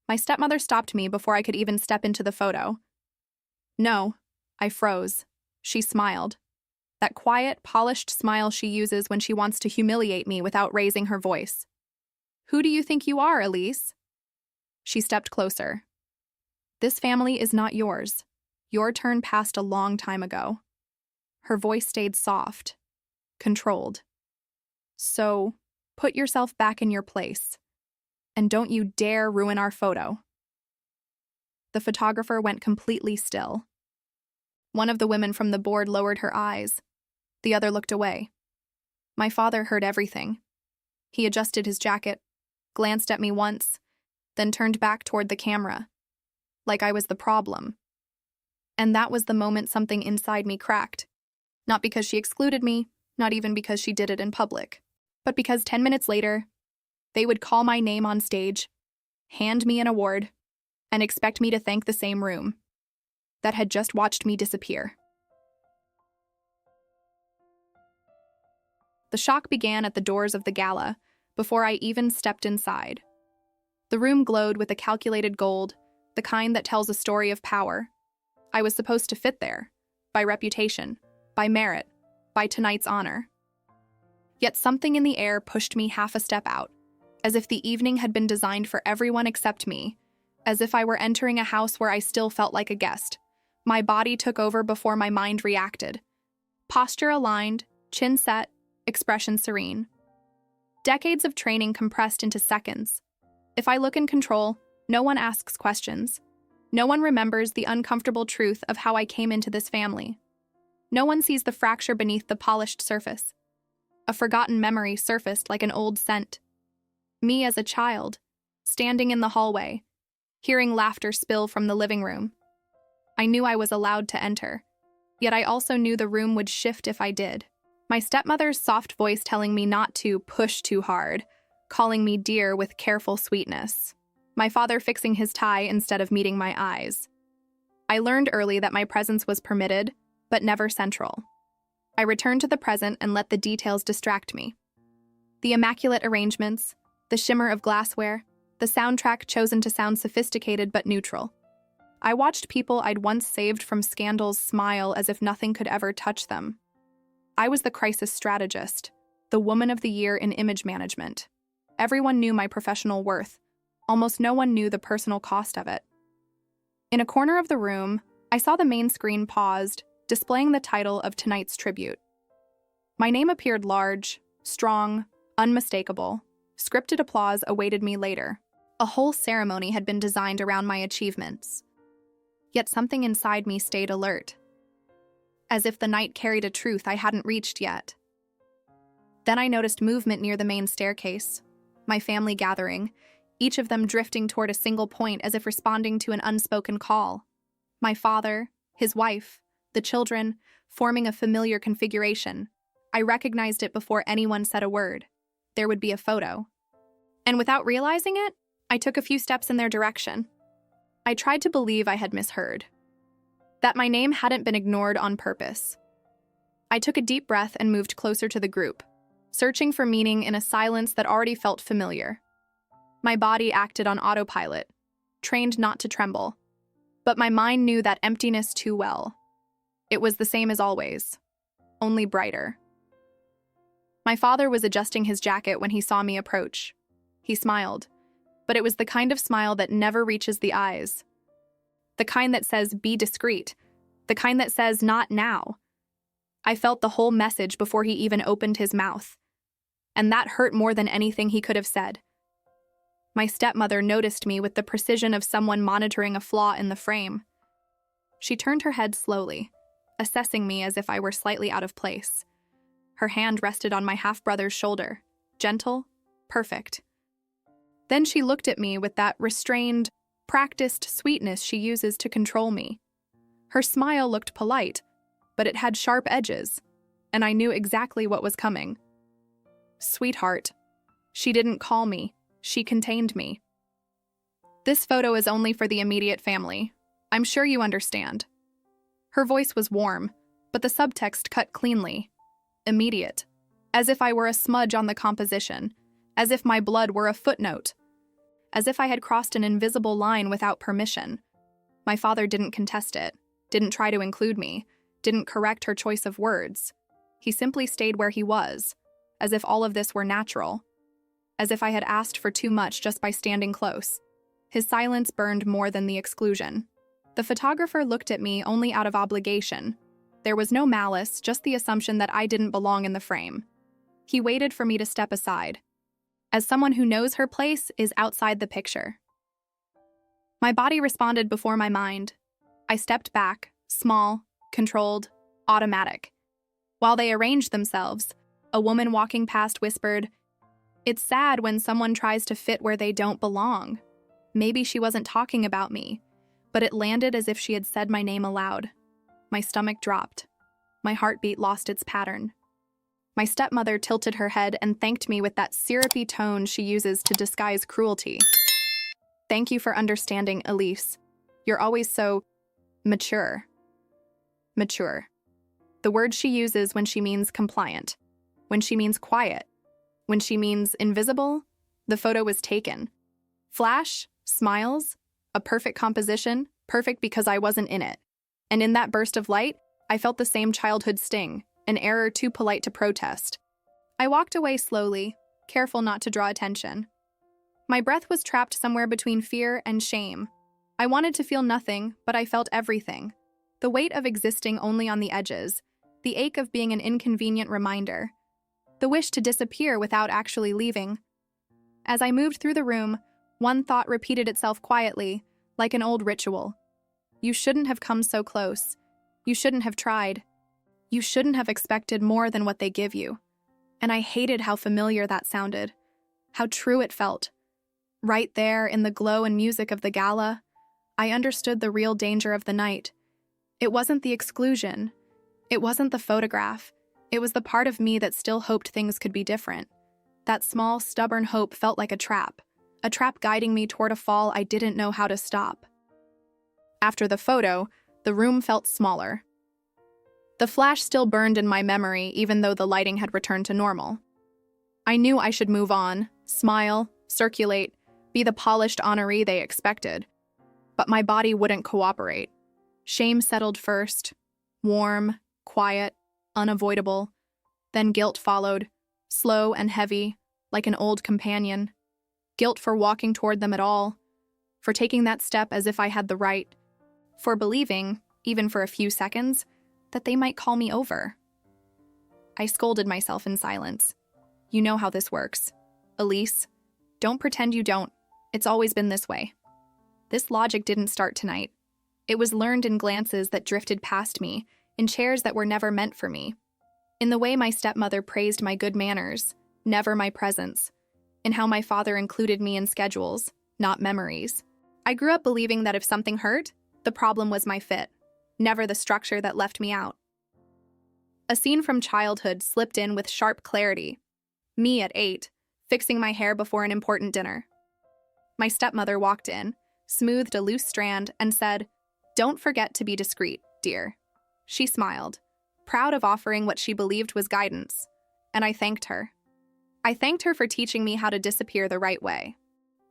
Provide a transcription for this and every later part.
My stepmother stopped me before I could even step into the photo. No, I froze. She smiled. That quiet, polished smile she uses when she wants to humiliate me without raising her voice. Who do you think you are, Elise? She stepped closer. This family is not yours. Your turn passed a long time ago. Her voice stayed soft, controlled. So, put yourself back in your place. And don't you dare ruin our photo. The photographer went completely still. One of the women from the board lowered her eyes. The other looked away. My father heard everything. He adjusted his jacket, glanced at me once, then turned back toward the camera, like I was the problem. And that was the moment something inside me cracked. Not because she excluded me, not even because she did it in public, but because 10 minutes later, they would call my name on stage, hand me an award, and expect me to thank the same room that had just watched me disappear. The shock began at the doors of the gala before I even stepped inside. The room glowed with a calculated gold, the kind that tells a story of power. I was supposed to fit there, by reputation, by merit, by tonight's honor. Yet something in the air pushed me half a step out, as if the evening had been designed for everyone except me, as if I were entering a house where I still felt like a guest. My body took over before my mind reacted. Posture aligned, chin set, expression serene. Decades of training compressed into seconds. If I look in control, no one asks questions. No one remembers the uncomfortable truth of how I came into this family. No one sees the fracture beneath the polished surface. A forgotten memory surfaced like an old scent. Me as a child, standing in the hallway, hearing laughter spill from the living room. I knew I was allowed to enter, yet I also knew the room would shift if I did. My stepmother's soft voice telling me not to push too hard, calling me dear with careful sweetness. My father fixing his tie instead of meeting my eyes. I learned early that my presence was permitted, but never central. I returned to the present and let the details distract me. The immaculate arrangements, the shimmer of glassware, the soundtrack chosen to sound sophisticated but neutral. I watched people I'd once saved from scandals smile as if nothing could ever touch them. I was the crisis strategist, the woman of the year in image management. Everyone knew my professional worth. Almost no one knew the personal cost of it. In a corner of the room, I saw the main screen paused, displaying the title of tonight's tribute. My name appeared large, strong, unmistakable. Scripted applause awaited me later. A whole ceremony had been designed around my achievements. Yet something inside me stayed alert, as if the night carried a truth I hadn't reached yet. Then I noticed movement near the main staircase, my family gathering, each of them drifting toward a single point as if responding to an unspoken call. My father, his wife, the children, forming a familiar configuration. I recognized it before anyone said a word. There would be a photo. And without realizing it, I took a few steps in their direction. I tried to believe I had misheard, that my name hadn't been ignored on purpose. I took a deep breath and moved closer to the group, searching for meaning in a silence that already felt familiar. My body acted on autopilot, trained not to tremble, but my mind knew that emptiness too well. It was the same as always, only brighter. My father was adjusting his jacket when he saw me approach. He smiled, but it was the kind of smile that never reaches the eyes. The kind that says, be discreet. The kind that says, not now. I felt the whole message before he even opened his mouth. And that hurt more than anything he could have said. My stepmother noticed me with the precision of someone monitoring a flaw in the frame. She turned her head slowly, assessing me as if I were slightly out of place. Her hand rested on my half-brother's shoulder, gentle, perfect. Then she looked at me with that restrained, practiced sweetness she uses to control me. Her smile looked polite, but it had sharp edges, and I knew exactly what was coming. Sweetheart. She didn't call me. She contained me. This photo is only for the immediate family. I'm sure you understand. Her voice was warm, but the subtext cut cleanly. Immediate. As if I were a smudge on the composition. As if my blood were a footnote. as if I had crossed an invisible line without permission. My father didn't contest it, didn't try to include me, didn't correct her choice of words. He simply stayed where he was, as if all of this were natural, as if I had asked for too much just by standing close. His silence burned more than the exclusion. The photographer looked at me only out of obligation. There was no malice, just the assumption that I didn't belong in the frame. He waited for me to step aside, as someone who knows her place is outside the picture. My body responded before my mind. I stepped back, small, controlled, automatic. While they arranged themselves, a woman walking past whispered, "It's sad when someone tries to fit where they don't belong." Maybe she wasn't talking about me, but it landed as if she had said my name aloud. My stomach dropped. My heartbeat lost its pattern. My stepmother tilted her head and thanked me with that syrupy tone she uses to disguise cruelty. "Thank you for understanding, Elise. You're always so mature." Mature. The word she uses when she means compliant, when she means quiet, when she means invisible. The photo was taken. Flash, smiles, a perfect composition, perfect because I wasn't in it. And in that burst of light, I felt the same childhood sting, an error too polite to protest. I walked away slowly, careful not to draw attention. My breath was trapped somewhere between fear and shame. I wanted to feel nothing, but I felt everything. The weight of existing only on the edges, the ache of being an inconvenient reminder, the wish to disappear without actually leaving. As I moved through the room, one thought repeated itself quietly, like an old ritual. You shouldn't have come so close. You shouldn't have tried. You shouldn't have expected more than what they give you. And I hated how familiar that sounded, how true it felt. Right there in the glow and music of the gala, I understood the real danger of the night. It wasn't the exclusion. It wasn't the photograph. It was the part of me that still hoped things could be different. That small, stubborn hope felt like a trap guiding me toward a fall I didn't know how to stop. After the photo, the room felt smaller. The flash still burned in my memory, even though the lighting had returned to normal. I knew I should move on, smile, circulate, be the polished honoree they expected. But my body wouldn't cooperate. Shame settled first, warm, quiet, unavoidable. Then guilt followed, slow and heavy, like an old companion. Guilt for walking toward them at all, for taking that step as if I had the right, for believing, even for a few seconds, that they might call me over. I scolded myself in silence. You know how this works. Elise, don't pretend you don't. It's always been this way. This logic didn't start tonight. It was learned in glances that drifted past me, in chairs that were never meant for me, in the way my stepmother praised my good manners, never my presence, in how my father included me in schedules, not memories. I grew up believing that if something hurt, the problem was my fit, never the structure that left me out. A scene from childhood slipped in with sharp clarity. Me at 8, fixing my hair before an important dinner. My stepmother walked in, smoothed a loose strand, and said, "Don't forget to be discreet, dear." She smiled, proud of offering what she believed was guidance, and I thanked her. I thanked her for teaching me how to disappear the right way.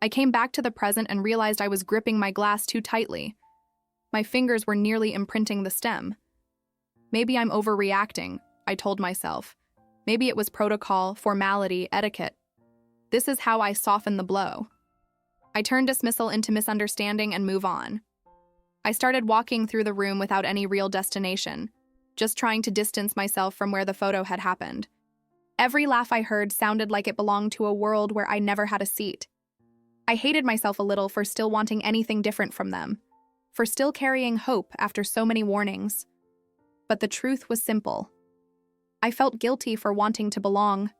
I came back to the present and realized I was gripping my glass too tightly. My fingers were nearly imprinting the stem. Maybe I'm overreacting, I told myself. Maybe it was protocol, formality, etiquette. This is how I soften the blow. I turn dismissal into misunderstanding and move on. I started walking through the room without any real destination, just trying to distance myself from where the photo had happened. Every laugh I heard sounded like it belonged to a world where I never had a seat. I hated myself a little for still wanting anything different from them, for still carrying hope after so many warnings. But the truth was simple. I felt guilty for wanting to belong.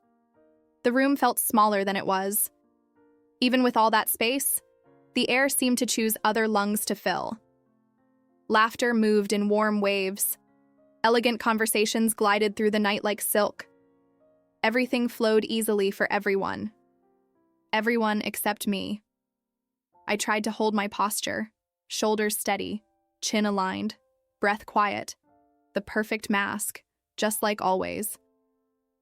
The room felt smaller than it was. Even with all that space, the air seemed to choose other lungs to fill. Laughter moved in warm waves. Elegant conversations glided through the night like silk. Everything flowed easily for everyone. Everyone except me. I tried to hold my posture, shoulders steady, chin aligned, breath quiet, the perfect mask, just like always.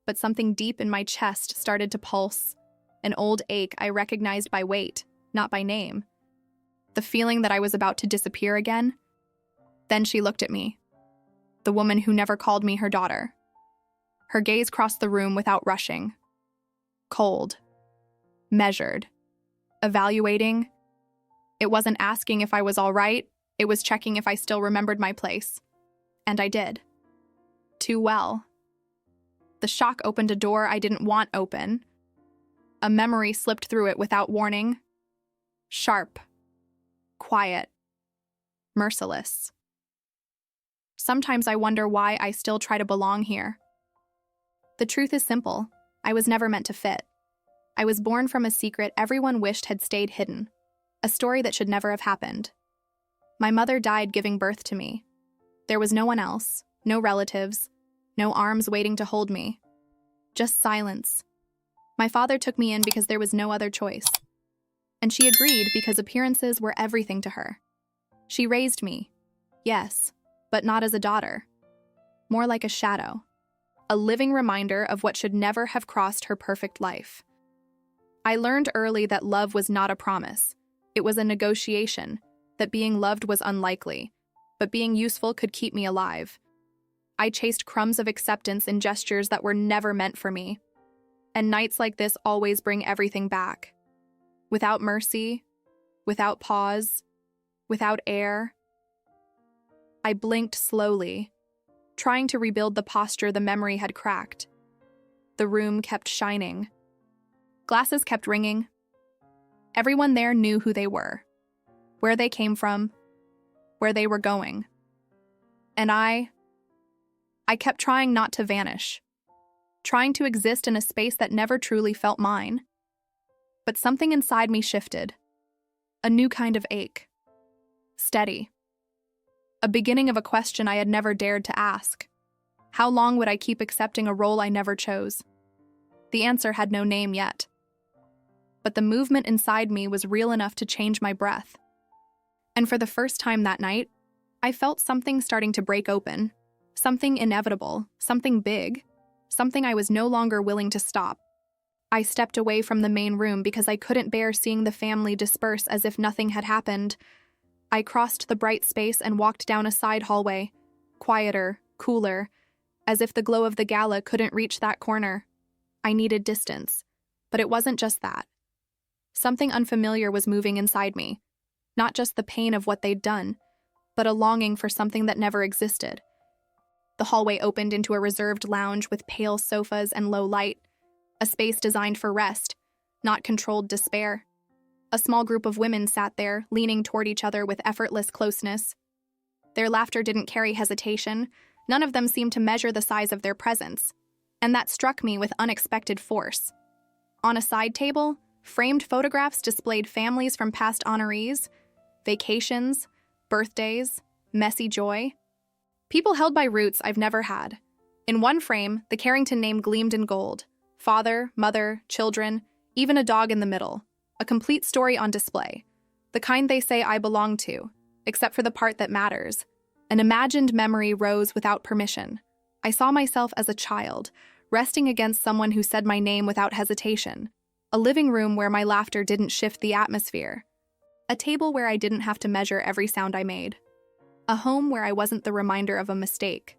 But something deep in my chest started to pulse, an old ache I recognized by weight, not by name. The feeling that I was about to disappear again. Then she looked at me, the woman who never called me her daughter. Her gaze crossed the room without rushing. Cold. Measured. Evaluating. It wasn't asking if I was all right, it was checking if I still remembered my place. And I did. Too well. The shock opened a door I didn't want open. A memory slipped through it without warning. Sharp. Quiet. Merciless. Sometimes I wonder why I still try to belong here. The truth is simple. I was never meant to fit. I was born from a secret everyone wished had stayed hidden. A story that should never have happened. My mother died giving birth to me. There was no one else, no relatives, no arms waiting to hold me. Just silence. My father took me in because there was no other choice. And she agreed because appearances were everything to her. She raised me, yes, but not as a daughter. More like a shadow. A living reminder of what should never have crossed her perfect life. I learned early that love was not a promise. It was a negotiation, that being loved was unlikely, but being useful could keep me alive. I chased crumbs of acceptance in gestures that were never meant for me. And nights like this always bring everything back. Without mercy, without pause, without air. I blinked slowly, trying to rebuild the posture the memory had cracked. The room kept shining. Glasses kept ringing. Everyone there knew who they were, where they came from, where they were going. And I kept trying not to vanish, trying to exist in a space that never truly felt mine. But something inside me shifted. A new kind of ache. Steady. A beginning of a question I had never dared to ask. How long would I keep accepting a role I never chose? The answer had no name yet. But the movement inside me was real enough to change my breath. And for the first time that night, I felt something starting to break open. Something inevitable, something big, something I was no longer willing to stop. I stepped away from the main room because I couldn't bear seeing the family disperse as if nothing had happened. I crossed the bright space and walked down a side hallway, quieter, cooler, as if the glow of the gala couldn't reach that corner. I needed distance, but it wasn't just that. Something unfamiliar was moving inside me, not just the pain of what they'd done, but a longing for something that never existed. The hallway opened into a reserved lounge with pale sofas and low light, a space designed for rest, not controlled despair. A small group of women sat there, leaning toward each other with effortless closeness. Their laughter didn't carry hesitation. None of them seemed to measure the size of their presence, and that struck me with unexpected force. On a side table, framed photographs displayed families from past honorees, vacations, birthdays, messy joy. People held by roots I've never had. In one frame, the Carrington name gleamed in gold. Father, mother, children, even a dog in the middle. A complete story on display. The kind they say I belong to, except for the part that matters. An imagined memory rose without permission. I saw myself as a child, resting against someone who said my name without hesitation. A living room where my laughter didn't shift the atmosphere. A table where I didn't have to measure every sound I made. A home where I wasn't the reminder of a mistake,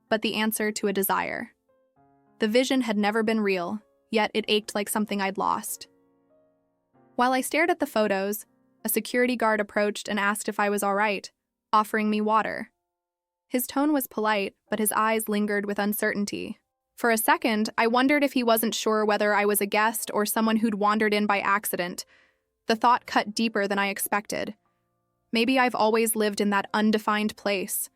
but the answer to a desire. The vision had never been real, yet it ached like something I'd lost. While I stared at the photos, a security guard approached and asked if I was all right, offering me water. His tone was polite, but his eyes lingered with uncertainty. For a second, I wondered if he wasn't sure whether I was a guest or someone who'd wandered in by accident. The thought cut deeper than I expected. Maybe I've always lived in that undefined place.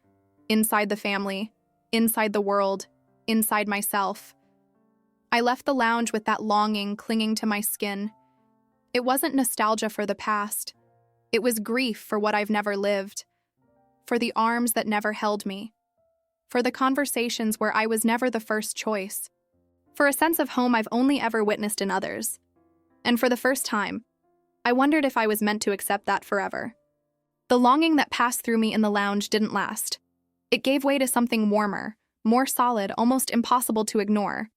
Inside the family, inside the world, inside myself. I left the lounge with that longing clinging to my skin. It wasn't nostalgia for the past. It was grief for what I've never lived. For the arms that never held me. For the conversations where I was never the first choice. For a sense of home I've only ever witnessed in others. And for the first time, I wondered if I was meant to accept that forever. The longing that passed through me in the lounge didn't last. It gave way to something warmer, more solid, almost impossible to ignore.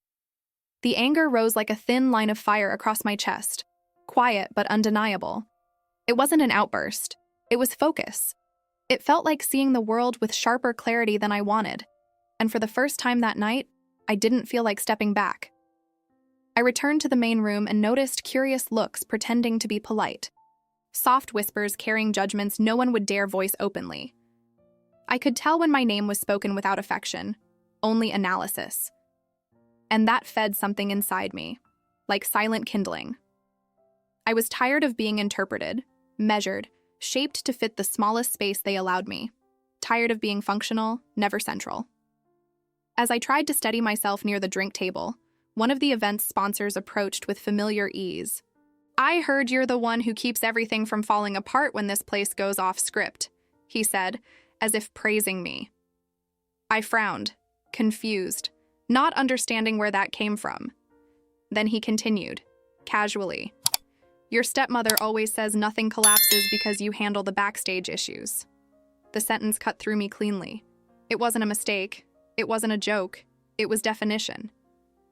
The anger rose like a thin line of fire across my chest, quiet but undeniable. It wasn't an outburst. It was focus. It felt like seeing the world with sharper clarity than I wanted. And for the first time that night, I didn't feel like stepping back. I returned to the main room and noticed curious looks pretending to be polite. Soft whispers carrying judgments no one would dare voice openly. I could tell when my name was spoken without affection, only analysis. And that fed something inside me, like silent kindling. I was tired of being interpreted, measured, shaped to fit the smallest space they allowed me. Tired of being functional, never central. As I tried to steady myself near the drink table, one of the event's sponsors approached with familiar ease. "I heard you're the one who keeps everything from falling apart when this place goes off script," he said, as if praising me. I frowned, confused, not understanding where that came from. Then he continued, casually. "Your stepmother always says nothing collapses because you handle the backstage issues." The sentence cut through me cleanly. It wasn't a mistake. It wasn't a joke. It was definition.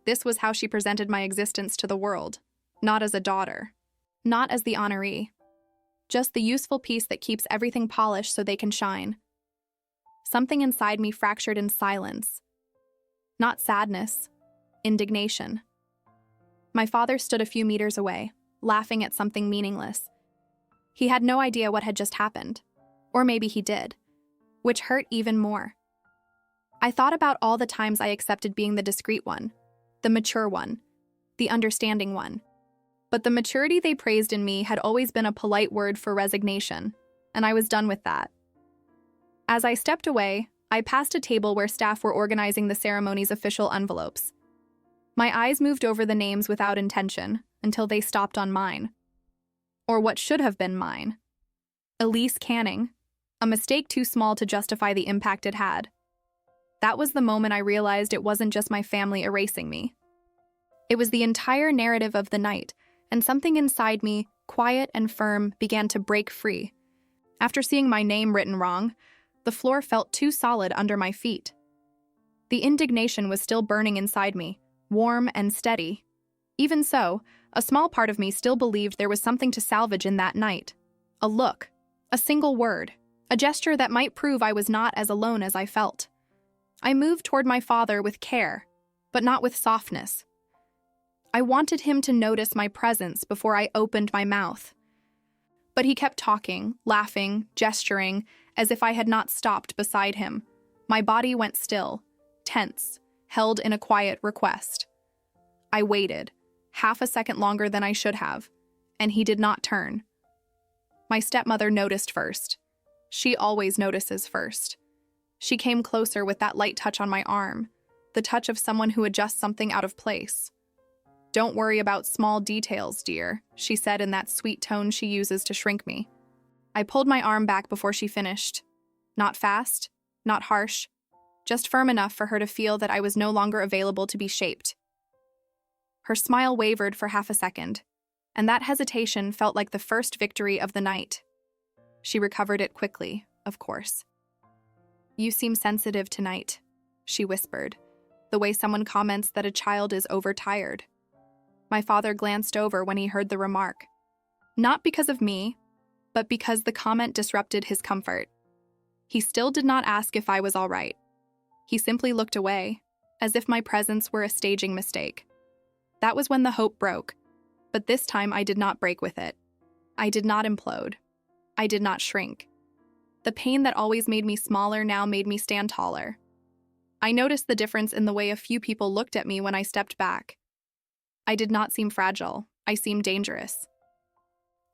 This was how she presented my existence to the world, not as a daughter, not as the honoree, just the useful piece that keeps everything polished so they can shine. Something inside me fractured in silence. Not sadness, indignation. My father stood a few meters away, laughing at something meaningless. He had no idea what had just happened, or maybe he did, which hurt even more. I thought about all the times I accepted being the discreet one, the mature one, the understanding one. But the maturity they praised in me had always been a polite word for resignation, and I was done with that. As I stepped away, I passed a table where staff were organizing the ceremony's official envelopes. My eyes moved over the names without intention until they stopped on mine. Or what should have been mine. Elise Canning, a mistake too small to justify the impact it had. That was the moment I realized it wasn't just my family erasing me. It was the entire narrative of the night, and something inside me, quiet and firm, began to break free. After seeing my name written wrong, the floor felt too solid under my feet. The indignation was still burning inside me, warm and steady. Even so, a small part of me still believed there was something to salvage in that night. A look, a single word, a gesture that might prove I was not as alone as I felt. I moved toward my father with care, but not with softness. I wanted him to notice my presence before I opened my mouth. But he kept talking, laughing, gesturing, as if I had not stopped beside him. My body went still, tense, held in a quiet request. I waited, half a second longer than I should have, and he did not turn. My stepmother noticed first. She always notices first. She came closer with that light touch on my arm, the touch of someone who adjusts something out of place. "Don't worry about small details, dear," she said in that sweet tone she uses to shrink me. I pulled my arm back before she finished. Not fast, not harsh, just firm enough for her to feel that I was no longer available to be shaped. Her smile wavered for half a second, and that hesitation felt like the first victory of the night. She recovered it quickly, of course. "You seem sensitive tonight," she whispered, the way someone comments that a child is overtired. My father glanced over when he heard the remark. Not because of me, but because the comment disrupted his comfort. He still did not ask if I was all right. He simply looked away, as if my presence were a staging mistake. That was when the hope broke, but this time I did not break with it. I did not implode. I did not shrink. The pain that always made me smaller now made me stand taller. I noticed the difference in the way a few people looked at me when I stepped back. I did not seem fragile. I seemed dangerous.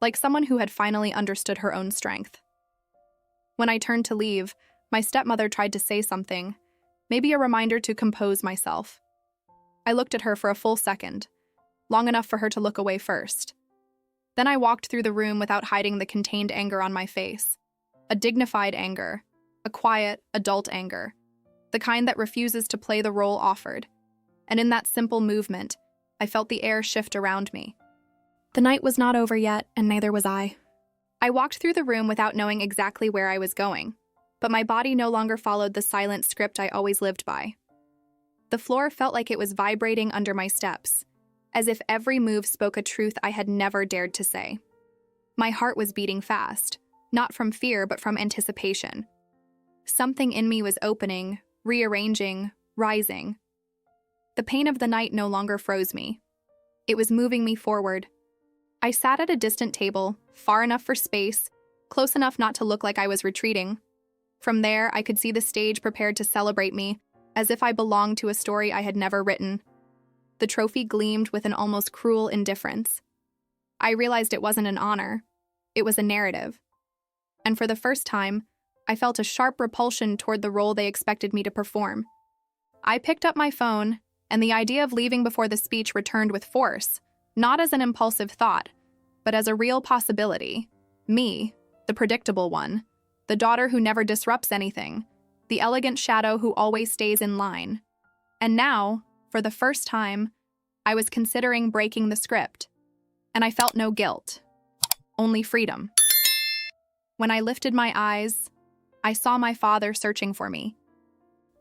Like someone who had finally understood her own strength. When I turned to leave, my stepmother tried to say something, maybe a reminder to compose myself. I looked at her for a full second, long enough for her to look away first. Then I walked through the room without hiding the contained anger on my face. A dignified anger, a quiet, adult anger, the kind that refuses to play the role offered. And in that simple movement, I felt the air shift around me. The night was not over yet, and neither was I. I walked through the room without knowing exactly where I was going, but my body no longer followed the silent script I always lived by. The floor felt like it was vibrating under my steps, as if every move spoke a truth I had never dared to say. My heart was beating fast, not from fear but from anticipation. Something in me was opening, rearranging, rising. The pain of the night no longer froze me. It was moving me forward. I sat at a distant table, far enough for space, close enough not to look like I was retreating. From there, I could see the stage prepared to celebrate me, as if I belonged to a story I had never written. The trophy gleamed with an almost cruel indifference. I realized it wasn't an honor. It was a narrative. And for the first time, I felt a sharp repulsion toward the role they expected me to perform. I picked up my phone, and the idea of leaving before the speech returned with force, not as an impulsive thought, but as a real possibility. Me, the predictable one, the daughter who never disrupts anything, the elegant shadow who always stays in line. And now, for the first time, I was considering breaking the script, and I felt no guilt, only freedom. When I lifted my eyes, I saw my father searching for me.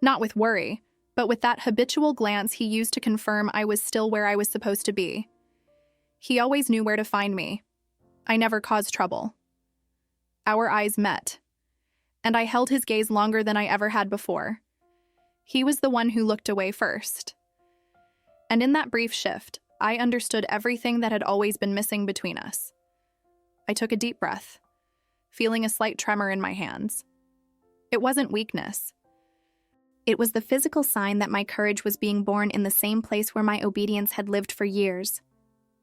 Not with worry, but with that habitual glance he used to confirm I was still where I was supposed to be. He always knew where to find me. I never caused trouble. Our eyes met, and I held his gaze longer than I ever had before. He was the one who looked away first. And in that brief shift, I understood everything that had always been missing between us. I took a deep breath, feeling a slight tremor in my hands. It wasn't weakness. It was the physical sign that my courage was being born in the same place where my obedience had lived for years.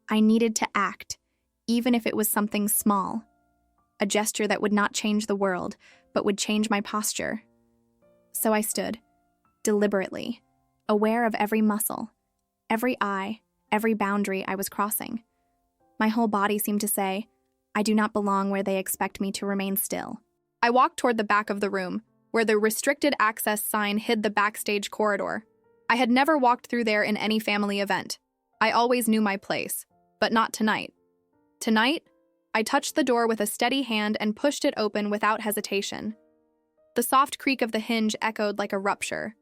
I needed to act, even if it was something small. A gesture that would not change the world, but would change my posture. So I stood, deliberately, aware of every muscle, every eye, every boundary I was crossing. My whole body seemed to say, I do not belong where they expect me to remain still. I walked toward the back of the room, where the restricted access sign hid the backstage corridor. I had never walked through there in any family event. I always knew my place, but not tonight. Tonight, I touched the door with a steady hand and pushed it open without hesitation. The soft creak of the hinge echoed like a rupture.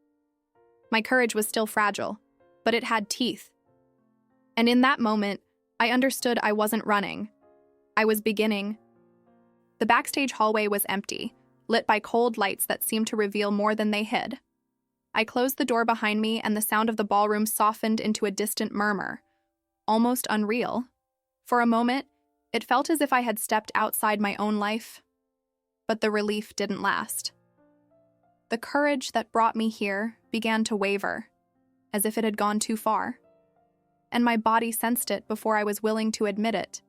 My courage was still fragile, but it had teeth. And in that moment, I understood I wasn't running. I was beginning. The backstage hallway was empty, lit by cold lights that seemed to reveal more than they hid. I closed the door behind me, and the sound of the ballroom softened into a distant murmur, almost unreal. For a moment, it felt as if I had stepped outside my own life, but the relief didn't last. The courage that brought me here began to waver, as if it had gone too far, and my body sensed it before I was willing to admit it.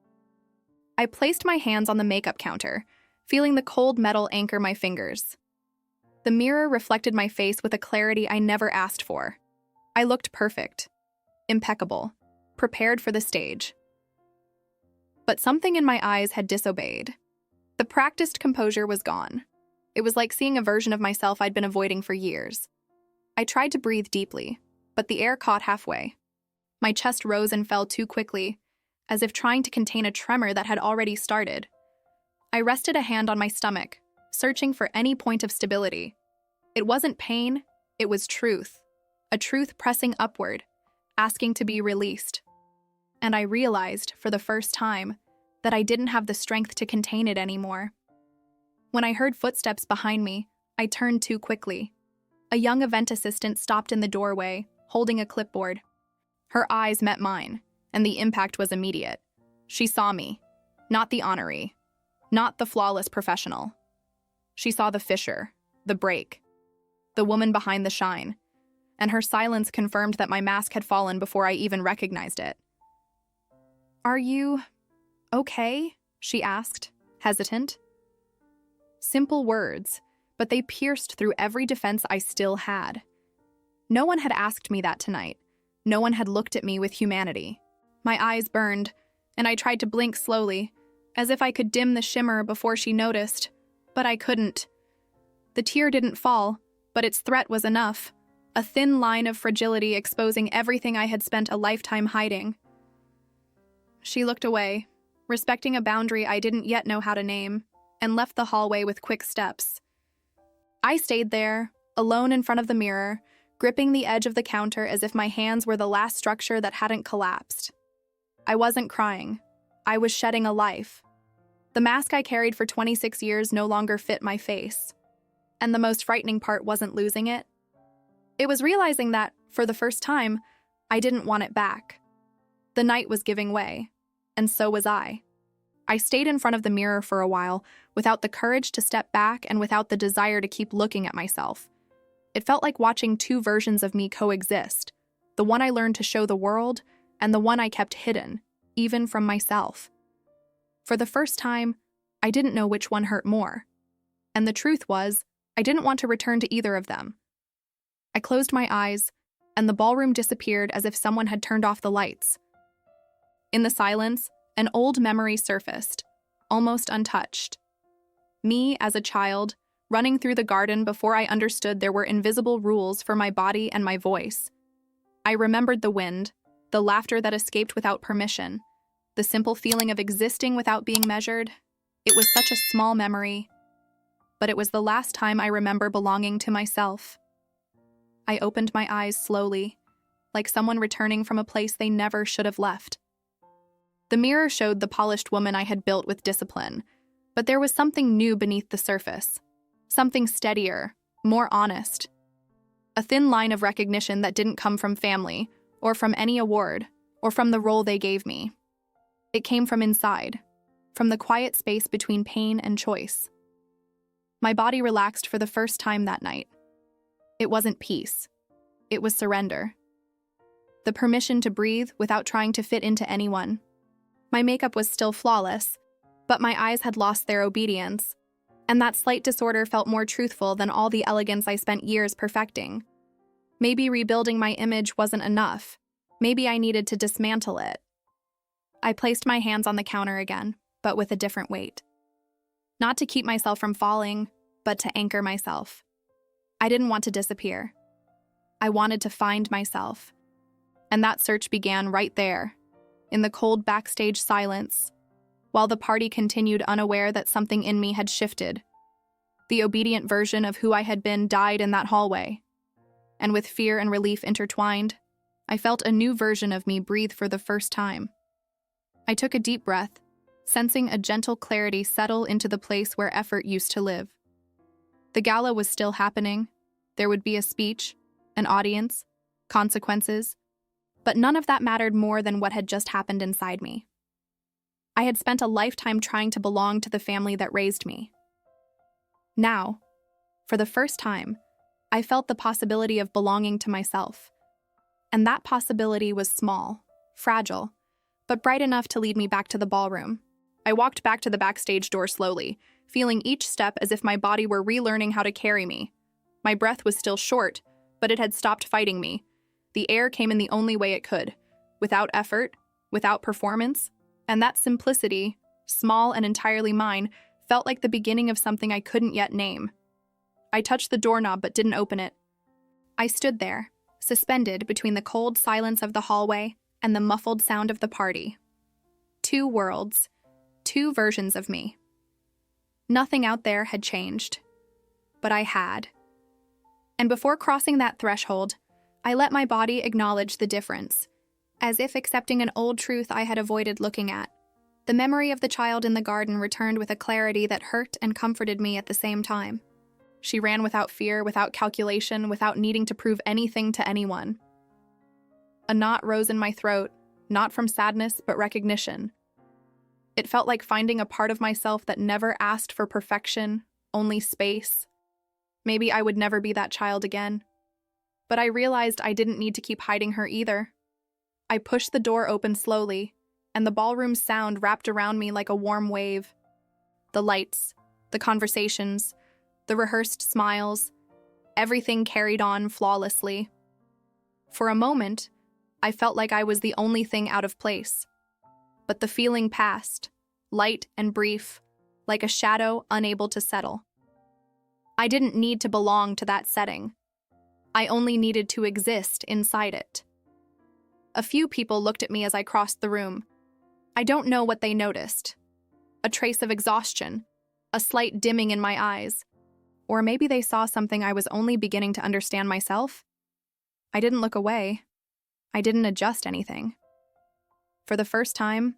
I placed my hands on the makeup counter, feeling the cold metal anchor my fingers. The mirror reflected my face with a clarity I never asked for. I looked perfect, impeccable, prepared for the stage. But something in my eyes had disobeyed. The practiced composure was gone. It was like seeing a version of myself I'd been avoiding for years. I tried to breathe deeply, but the air caught halfway. My chest rose and fell too quickly, as if trying to contain a tremor that had already started. I rested a hand on my stomach, searching for any point of stability. It wasn't pain, it was truth. A truth pressing upward, asking to be released. And I realized, for the first time, that I didn't have the strength to contain it anymore. When I heard footsteps behind me, I turned too quickly. A young event assistant stopped in the doorway, holding a clipboard. Her eyes met mine, and the impact was immediate. She saw me, not the honoree, not the flawless professional. She saw the fissure, the break, the woman behind the shine, and her silence confirmed that my mask had fallen before I even recognized it. "Are you okay?" she asked, hesitant. Simple words, but they pierced through every defense I still had. No one had asked me that tonight. No one had looked at me with humanity. My eyes burned, and I tried to blink slowly, as if I could dim the shimmer before she noticed, but I couldn't. The tear didn't fall, but its threat was enough, a thin line of fragility exposing everything I had spent a lifetime hiding. She looked away, respecting a boundary I didn't yet know how to name, and left the hallway with quick steps. I stayed there, alone in front of the mirror, gripping the edge of the counter as if my hands were the last structure that hadn't collapsed. I wasn't crying. I was shedding a life. The mask I carried for 26 years no longer fit my face. And the most frightening part wasn't losing it. It was realizing that, for the first time, I didn't want it back. The night was giving way, and so was I. I stayed in front of the mirror for a while, without the courage to step back and without the desire to keep looking at myself. It felt like watching two versions of me coexist, the one I learned to show the world and the one I kept hidden, even from myself. For the first time, I didn't know which one hurt more. And the truth was, I didn't want to return to either of them. I closed my eyes, and the ballroom disappeared as if someone had turned off the lights. In the silence, an old memory surfaced, almost untouched. Me, as a child, running through the garden before I understood there were invisible rules for my body and my voice. I remembered the wind, the laughter that escaped without permission, the simple feeling of existing without being measured. It was such a small memory, but it was the last time I remember belonging to myself. I opened my eyes slowly, like someone returning from a place they never should have left. The mirror showed the polished woman I had built with discipline, but there was something new beneath the surface, something steadier, more honest. A thin line of recognition that didn't come from family, or from any award, or from the role they gave me. It came from inside, from the quiet space between pain and choice. My body relaxed for the first time that night. It wasn't peace. It was surrender. The permission to breathe without trying to fit into anyone. My makeup was still flawless, but my eyes had lost their obedience, and that slight disorder felt more truthful than all the elegance I spent years perfecting. Maybe rebuilding my image wasn't enough. Maybe I needed to dismantle it. I placed my hands on the counter again, but with a different weight. Not to keep myself from falling, but to anchor myself. I didn't want to disappear. I wanted to find myself. And that search began right there, in the cold backstage silence, while the party continued unaware that something in me had shifted. The obedient version of who I had been died in that hallway. And with fear and relief intertwined, I felt a new version of me breathe for the first time. I took a deep breath, sensing a gentle clarity settle into the place where effort used to live. The gala was still happening. There would be a speech, an audience, consequences, but none of that mattered more than what had just happened inside me. I had spent a lifetime trying to belong to the family that raised me. Now, for the first time, I felt the possibility of belonging to myself. And that possibility was small, fragile, but bright enough to lead me back to the ballroom. I walked back to the backstage door slowly, feeling each step as if my body were relearning how to carry me. My breath was still short, but it had stopped fighting me. The air came in the only way it could, without effort, without performance, and that simplicity, small and entirely mine, felt like the beginning of something I couldn't yet name. I touched the doorknob but didn't open it. I stood there, suspended between the cold silence of the hallway and the muffled sound of the party. Two worlds, two versions of me. Nothing out there had changed, but I had. And before crossing that threshold, I let my body acknowledge the difference, as if accepting an old truth I had avoided looking at. The memory of the child in the garden returned with a clarity that hurt and comforted me at the same time. She ran without fear, without calculation, without needing to prove anything to anyone. A knot rose in my throat, not from sadness, but recognition. It felt like finding a part of myself that never asked for perfection, only space. Maybe I would never be that child again. But I realized I didn't need to keep hiding her either. I pushed the door open slowly, and the ballroom's sound wrapped around me like a warm wave. The lights, the conversations, the rehearsed smiles, everything carried on flawlessly. For a moment, I felt like I was the only thing out of place. But the feeling passed, light and brief, like a shadow unable to settle. I didn't need to belong to that setting. I only needed to exist inside it. A few people looked at me as I crossed the room. I don't know what they noticed. A trace of exhaustion, a slight dimming in my eyes. Or maybe they saw something I was only beginning to understand myself. I didn't look away. I didn't adjust anything. For the first time,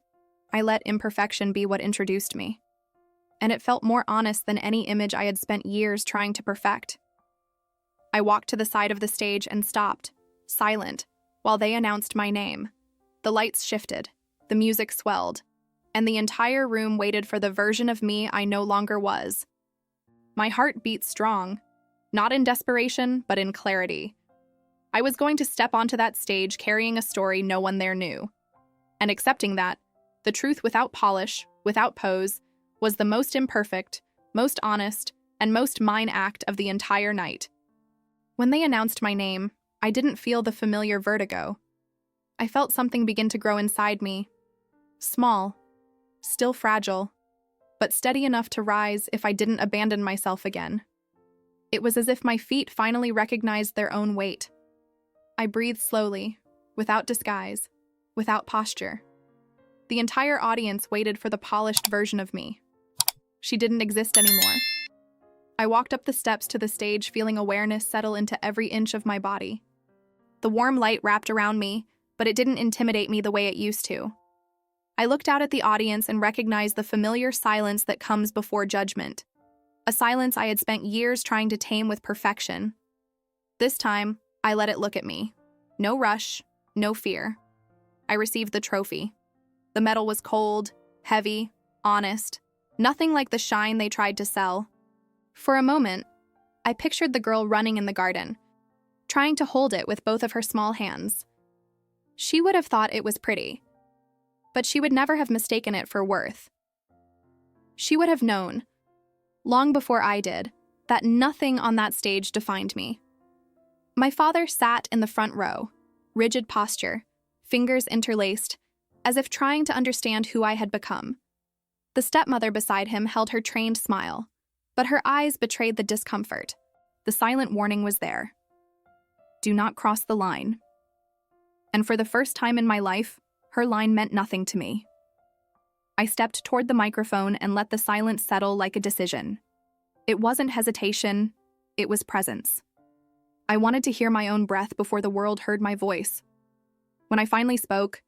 I let imperfection be what introduced me. and it felt more honest than any image I had spent years trying to perfect. I walked to the side of the stage and stopped, silent, while they announced my name. The lights shifted, the music swelled, and the entire room waited for the version of me I no longer was. My heart beat strong, not in desperation, but in clarity. I was going to step onto that stage carrying a story no one there knew. And accepting that, the truth without polish, without pose, was the most imperfect, most honest, and most mine act of the entire night. When they announced my name, I didn't feel the familiar vertigo. I felt something begin to grow inside me. Small, still fragile, but steady enough to rise if I didn't abandon myself again. It was as if my feet finally recognized their own weight. I breathed slowly, without disguise, without posture. The entire audience waited for the polished version of me. She didn't exist anymore. I walked up the steps to the stage, feeling awareness settle into every inch of my body. The warm light wrapped around me, but it didn't intimidate me the way it used to. I looked out at the audience and recognized the familiar silence that comes before judgment. A silence I had spent years trying to tame with perfection. This time, I let it look at me. No rush, no fear. I received the trophy. The medal was cold, heavy, honest, nothing like the shine they tried to sell. For a moment, I pictured the girl running in the garden, trying to hold it with both of her small hands. She would have thought it was pretty, but she would never have mistaken it for worth. She would have known, long before I did, that nothing on that stage defined me. My father sat in the front row, rigid posture, fingers interlaced, as if trying to understand who I had become. The stepmother beside him held her trained smile, but her eyes betrayed the discomfort. The silent warning was there. Do not cross the line. And for the first time in my life, her line meant nothing to me. I stepped toward the microphone and let the silence settle like a decision. It wasn't hesitation, it was presence. I wanted to hear my own breath before the world heard my voice. When I finally spoke,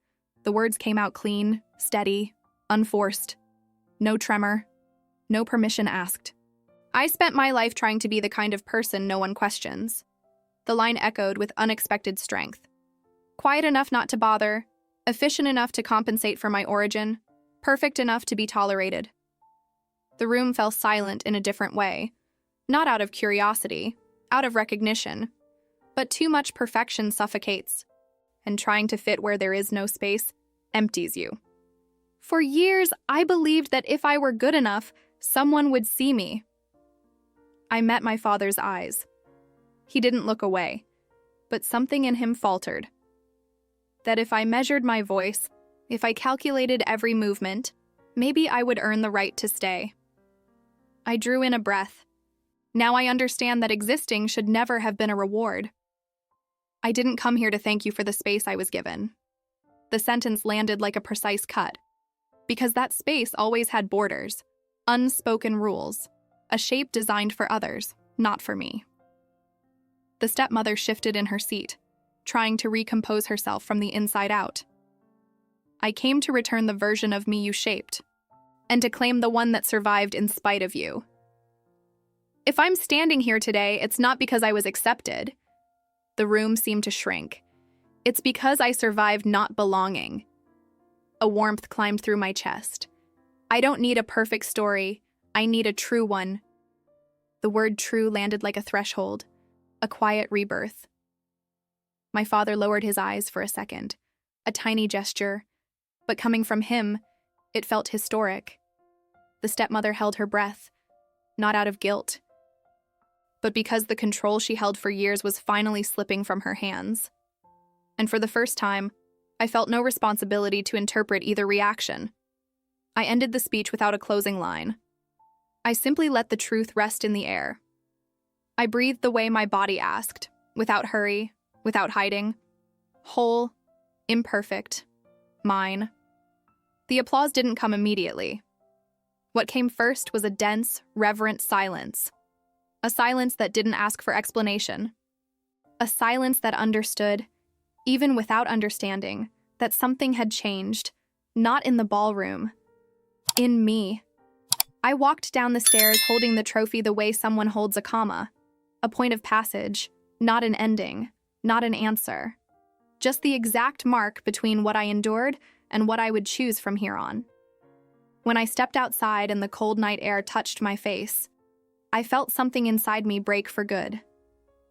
the words came out clean, steady, unforced. No tremor, no permission asked. I spent my life trying to be the kind of person no one questions. The line echoed with unexpected strength. Quiet enough not to bother, efficient enough to compensate for my origin, perfect enough to be tolerated. The room fell silent in a different way, not out of curiosity, out of recognition, but too much perfection suffocates, and trying to fit where there is no space empties you. For years, I believed that if I were good enough, someone would see me. I met my father's eyes. He didn't look away, but something in him faltered. That if I measured my voice, if I calculated every movement, maybe I would earn the right to stay. I drew in a breath. Now I understand that existing should never have been a reward. I didn't come here to thank you for the space I was given. The sentence landed like a precise cut, because that space always had borders, unspoken rules, a shape designed for others, not for me. The stepmother shifted in her seat, trying to recompose herself from the inside out. I came to return the version of me you shaped, and to claim the one that survived in spite of you. If I'm standing here today, it's not because I was accepted. The room seemed to shrink. It's because I survived not belonging. A warmth climbed through my chest. I don't need a perfect story. I need a true one. The word true landed like a threshold, a quiet rebirth. My father lowered his eyes for a second, a tiny gesture, but coming from him, it felt historic. The stepmother held her breath, not out of guilt, but because the control she held for years was finally slipping from her hands. And for the first time, I felt no responsibility to interpret either reaction. I ended the speech without a closing line. I simply let the truth rest in the air. I breathed the way my body asked, without hurry, without hiding. Whole, imperfect, mine. The applause didn't come immediately. What came first was a dense, reverent silence. A silence that didn't ask for explanation. A silence that understood, even without understanding, that something had changed, not in the ballroom, in me. I walked down the stairs holding the trophy the way someone holds a comma, a point of passage, not an ending, not an answer. Just the exact mark between what I endured and what I would choose from here on. When I stepped outside and the cold night air touched my face, I felt something inside me break for good.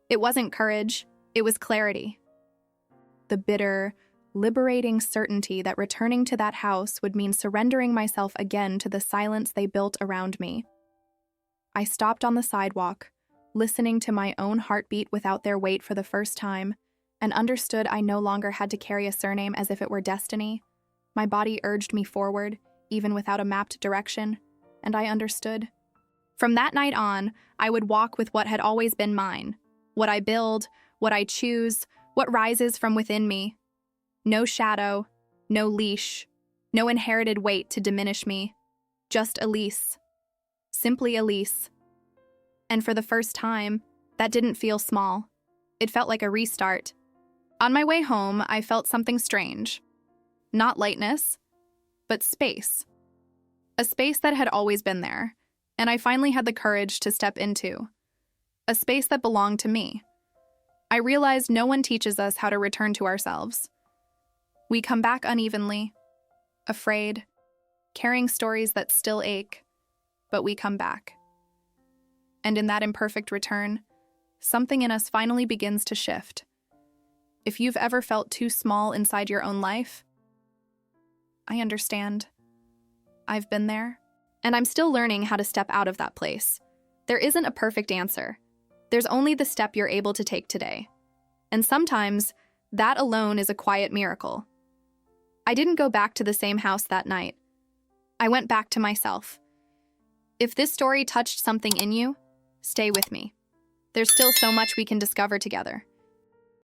It wasn't courage, it was clarity. The bitter, liberating certainty that returning to that house would mean surrendering myself again to the silence they built around me. I stopped on the sidewalk, listening to my own heartbeat without their weight for the first time, and understood I no longer had to carry a surname as if it were destiny. My body urged me forward, even without a mapped direction, and I understood. From that night on, I would walk with what had always been mine, what I build, what I choose, what rises from within me. No shadow, no leash, no inherited weight to diminish me. Just Elise. Simply Elise. And for the first time, that didn't feel small. It felt like a restart. On my way home, I felt something strange. Not lightness, but space. A space that had always been there, and I finally had the courage to step into. A space that belonged to me. I realized no one teaches us how to return to ourselves. We come back unevenly, afraid, carrying stories that still ache, but we come back. And in that imperfect return, something in us finally begins to shift. If you've ever felt too small inside your own life, I understand. I've been there, and I'm still learning how to step out of that place. There isn't a perfect answer. There's only the step you're able to take today. And sometimes, that alone is a quiet miracle. I didn't go back to the same house that night. I went back to myself. If this story touched something in you, stay with me. There's still so much we can discover together.